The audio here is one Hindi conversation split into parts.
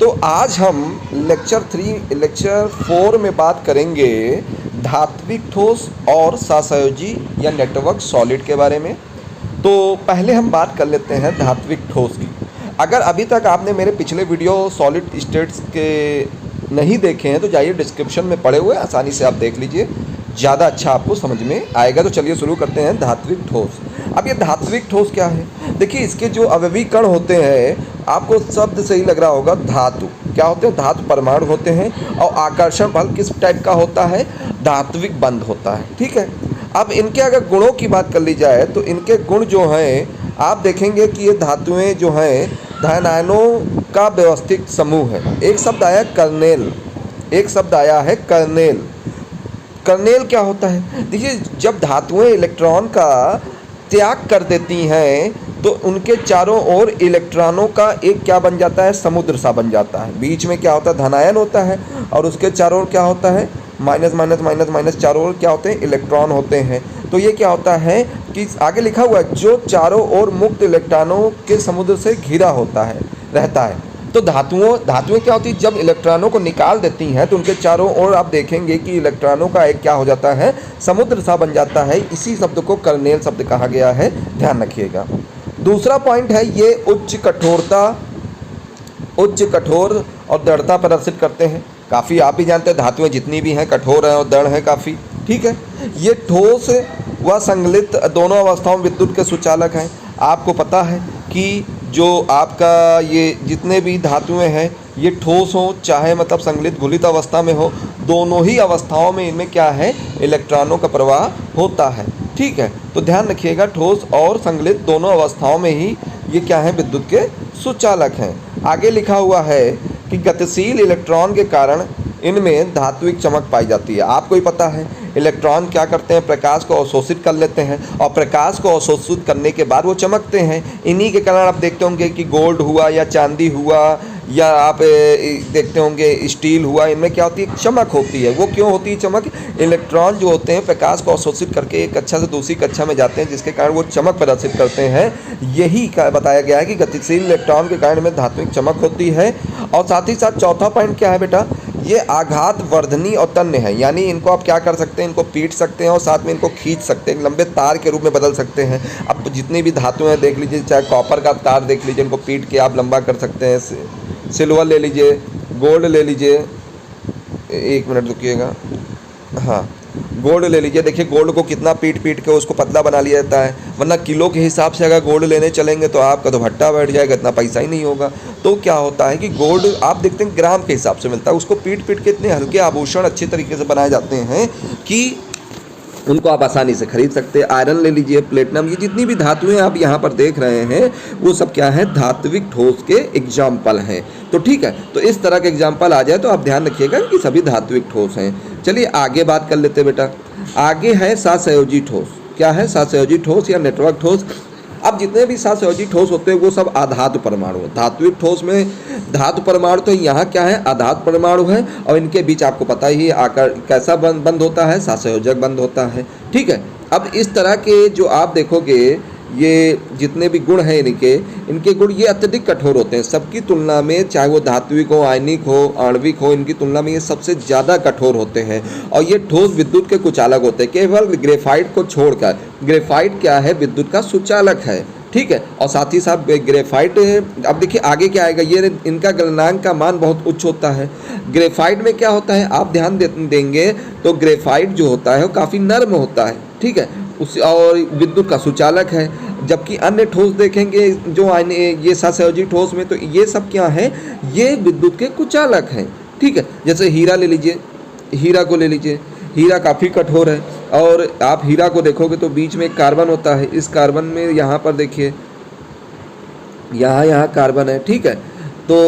तो आज हम लेक्चर 4 में बात करेंगे धात्विक ठोस और सहसंयोजी या नेटवर्क सॉलिड के बारे में। तो पहले हम बात कर लेते हैं धात्विक ठोस की। अगर अभी तक आपने मेरे पिछले वीडियो सॉलिड स्टेट्स के नहीं देखे हैं तो जाइए डिस्क्रिप्शन में पड़े हुए आसानी से आप देख लीजिए, ज़्यादा अच्छा आपको समझ में आएगा। तो चलिए शुरू करते हैं धात्विक ठोस। अब ये धात्विक ठोस क्या है? देखिए, इसके जो अवयवी कण होते हैं, आपको शब्द से ही लग रहा होगा, धातु क्या होते हैं? धातु परमाणु होते हैं। और आकर्षण बल किस टाइप का होता है? धात्विक बंध होता है। ठीक है। अब इनके अगर गुणों की बात कर ली जाए तो इनके गुण जो हैं आप देखेंगे कि ये धातुएं जो हैं धानायनों का व्यवस्थित समूह है। एक शब्द आया कर्नेल, एक शब्द आया है कर्नेल। कर्नेल क्या होता है? देखिए, जब धातुएं इलेक्ट्रॉन का त्याग कर देती हैं तो उनके चारों ओर इलेक्ट्रॉनों का एक क्या बन जाता है? समुद्र सा बन जाता है। बीच में क्या होता है? धनायन होता है और उसके चारों ओर क्या होता है? माइनस माइनस माइनस माइनस, चारों ओर क्या होते हैं? इलेक्ट्रॉन होते हैं। तो ये क्या होता है कि आगे लिखा हुआ है, जो चारों ओर मुक्त इलेक्ट्रॉनों के समुद्र से घिरा होता है, रहता है। तो धातुएं क्या होती है? जब इलेक्ट्रॉनों को निकाल देती हैं तो उनके चारों ओर आप देखेंगे कि इलेक्ट्रॉनों का एक क्या हो जाता है? समुद्र सा बन जाता है। इसी शब्द को कर्नेल शब्द कहा गया है, ध्यान रखिएगा। दूसरा पॉइंट है, ये उच्च कठोर और दृढ़ता प्रदर्शित करते हैं। काफ़ी आप भी जानते हैं धातुएं जितनी भी हैं कठोर हैं और दृढ़ हैं काफ़ी। ठीक है। ये ठोस व संगलित दोनों अवस्थाओं में विद्युत के सुचालक हैं। आपको पता है कि जो आपका ये जितने भी धातुएं हैं ये ठोस हो चाहे मतलब संगलित घुलित अवस्था में हो, दोनों ही अवस्थाओं में इनमें क्या है? इलेक्ट्रॉनों का प्रवाह होता है। ठीक है। तो ध्यान रखिएगा, ठोस और संगलित दोनों अवस्थाओं में ही ये क्या है? विद्युत के सुचालक हैं। आगे लिखा हुआ है कि गतिशील इलेक्ट्रॉन के कारण इनमें धात्विक चमक पाई जाती है। आपको ही पता है इलेक्ट्रॉन क्या करते हैं? प्रकाश को अवशोषित कर लेते हैं और प्रकाश को अवशोषित करने के बाद वो चमकते हैं। इन्हीं के कारण आप देखते होंगे कि गोल्ड हुआ या चांदी हुआ या आप देखते होंगे स्टील हुआ, इनमें क्या होती है? चमक होती है। वो क्यों होती है चमक? इलेक्ट्रॉन जो होते हैं प्रकाश को अवशोषित करके एक कक्षा से दूसरी कक्षा में जाते हैं, जिसके कारण वो चमक प्रदर्शित करते हैं। यही बताया गया है कि गतिशील इलेक्ट्रॉन के कारण में धात्विक चमक होती है। और साथ ही साथ चौथा पॉइंट क्या है बेटा? ये आघात वर्धनी और तन्य है, यानी इनको आप क्या कर सकते हैं? इनको पीट सकते हैं और साथ में इनको खींच सकते हैं, लंबे तार के रूप में बदल सकते हैं। अब जितनी भी धातुएं हैं देख लीजिए, चाहे कॉपर का तार देख लीजिए, इनको पीट के आप लंबा कर सकते हैं। सिल्वर ले लीजिए, गोल्ड ले लीजिए, एक मिनट रुकिएगा, हाँ गोल्ड ले लीजिए। देखिए गोल्ड को कितना पीट के उसको पतला बना लिया जाता है, वरना किलो के हिसाब से अगर गोल्ड लेने चलेंगे तो आपका तो भट्टा बैठ जाएगा, इतना पैसा ही नहीं होगा। तो क्या होता है कि गोल्ड आप देखते हैं ग्राम के हिसाब से मिलता है, उसको पीट के इतने हल्के आभूषण अच्छे तरीके से बनाए जाते हैं कि उनको आप आसानी से खरीद सकते हैं। आयरन ले लीजिए, प्लेटिनम, ये जितनी भी धातुएं आप यहाँ पर देख रहे हैं वो सब क्या है? धात्विक ठोस के एग्जाम्पल हैं। तो ठीक है, तो इस तरह के एग्जाम्पल आ जाए तो आप ध्यान रखिएगा कि सभी धात्विक ठोस हैं। चलिए आगे बात कर लेते हैं बेटा। आगे है सहसंयोजी ठोस। क्या है? सहसंयोजी ठोस या नेटवर्क ठोस। अब जितने भी सहसंयोजी ठोस होते हैं वो सब आधातु परमाणु है। धात्विक ठोस में धातु परमाणु, तो यहाँ क्या है? आधातु परमाणु है और इनके बीच आपको पता ही आकार कैसा बंध होता है? सहसंयोजक बंध होता है। ठीक है। अब इस तरह के जो आप देखोगे ये जितने भी गुण हैं इनके गुण ये अत्यधिक कठोर होते हैं सबकी तुलना में, चाहे वो धात्विक हो, आयनिक हो, आणविक हो, इनकी तुलना में ये सबसे ज़्यादा कठोर होते हैं। और ये ठोस विद्युत के कुचालक होते हैं, केवल ग्रेफाइट को छोड़कर। ग्रेफाइट क्या है? विद्युत का सुचालक है। ठीक है। और साथ ही साथ ग्रेफाइट, अब देखिए आगे क्या आएगा, ये इनका गलनांक का मान बहुत उच्च होता है। ग्रेफाइट में क्या होता है आप ध्यान देंगे तो ग्रेफाइट जो होता है वो काफ़ी नर्म होता है। ठीक है। उस और विद्युत का सुचालक है। जबकि अन्य ठोस देखेंगे जो ये सहसंयोजी ठोस में, तो ये सब क्या है? ये विद्युत के कुचालक हैं। ठीक है। जैसे हीरा ले लीजिए, हीरा को ले लीजिए, हीरा काफ़ी कठोर है और आप हीरा को देखोगे तो बीच में एक कार्बन होता है। इस कार्बन में यहाँ पर देखिए, यहाँ कार्बन है। ठीक है। तो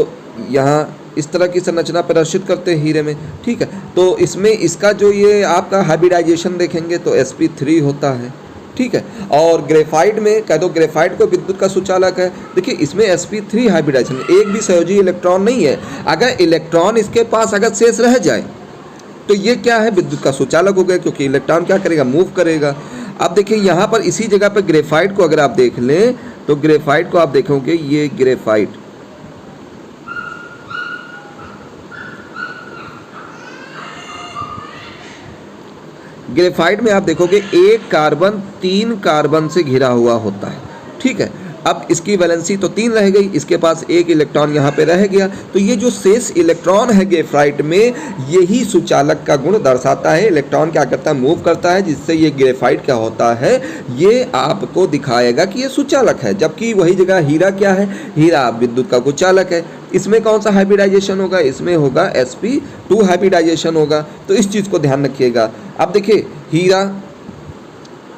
यहाँ इस तरह की संरचना प्रदर्शित करते हैं हीरे में। ठीक है। तो इसमें इसका जो ये आपका हाइब्रिडाइजेशन देखेंगे तो sp3 होता है। ठीक है। और ग्रेफाइट में कह दो, ग्रेफाइट को विद्युत का सुचालक है। देखिए इसमें sp3 हाइब्रिडाइजेशन, एक भी संयोजी इलेक्ट्रॉन नहीं है। अगर इलेक्ट्रॉन इसके पास अगर शेष रह जाए तो ये क्या है? विद्युत का सुचालक हो गया, क्योंकि इलेक्ट्रॉन क्या करेगा? मूव करेगा। अब देखिए यहाँ पर इसी जगह पर ग्रेफाइट को अगर आप देख लें तो ग्रेफाइट को आप देखोगे, ये ग्रेफाइट ग्रेफाइट में आप देखोगे एक कार्बन 3 कार्बन से घिरा हुआ होता है, ठीक है। अब इसकी वैलेंसी तो 3 रह गई, इसके पास एक इलेक्ट्रॉन यहाँ पे रह गया, तो ये जो शेष इलेक्ट्रॉन है ग्रेफाइट में, यही सुचालक का गुण दर्शाता है। इलेक्ट्रॉन क्या करता है, मूव करता है, जिससे ये ग्रेफाइट क्या होता है, ये आपको दिखाएगा कि ये सुचालक है। जबकि वही जगह हीरा क्या है, हीरा विद्युत का कुचालक है। इसमें कौन सा हाइब्रिडाइजेशन होगा, इसमें होगा sp2 हाइब्रिडाइजेशन होगा, तो इस चीज़ को ध्यान रखिएगा। अब देखिए हीरा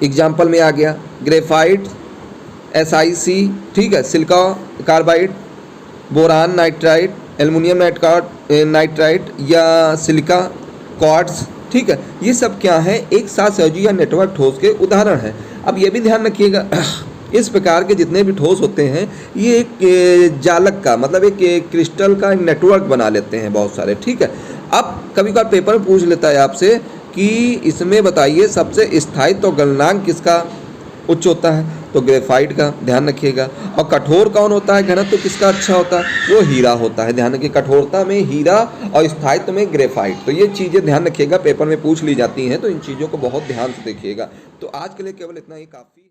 एग्जाम्पल में आ गया, ग्रेफाइट SiC, ठीक है, silica carbide, boron nitride, aluminium nitride या सिलिका क्वार्ट्ज, ठीक है, ये सब क्या है, एक साथ सहयोजी या नेटवर्क ठोस के उदाहरण हैं। अब ये भी ध्यान रखिएगा इस प्रकार के जितने भी ठोस होते हैं, ये एक जालक का मतलब एक क्रिस्टल का एक नेटवर्क बना लेते हैं बहुत सारे, ठीक है। अब कभी कभार पेपर पूछ लेता है आपसे कि इसमें बताइए सबसे स्थायित्व गलनांक किसका उच्च होता है, तो ग्रेफाइट का, ध्यान रखिएगा। और कठोर कौन होता है, घनत्व किसका अच्छा होता है, वो हीरा होता है। ध्यान रखिए, कठोरता में हीरा और स्थायित्व में ग्रेफाइट, तो ये चीज़ें ध्यान रखिएगा, पेपर में पूछ ली जाती हैं, तो इन चीज़ों को बहुत ध्यान से देखिएगा। तो आज के लिए केवल इतना ही काफ़ी।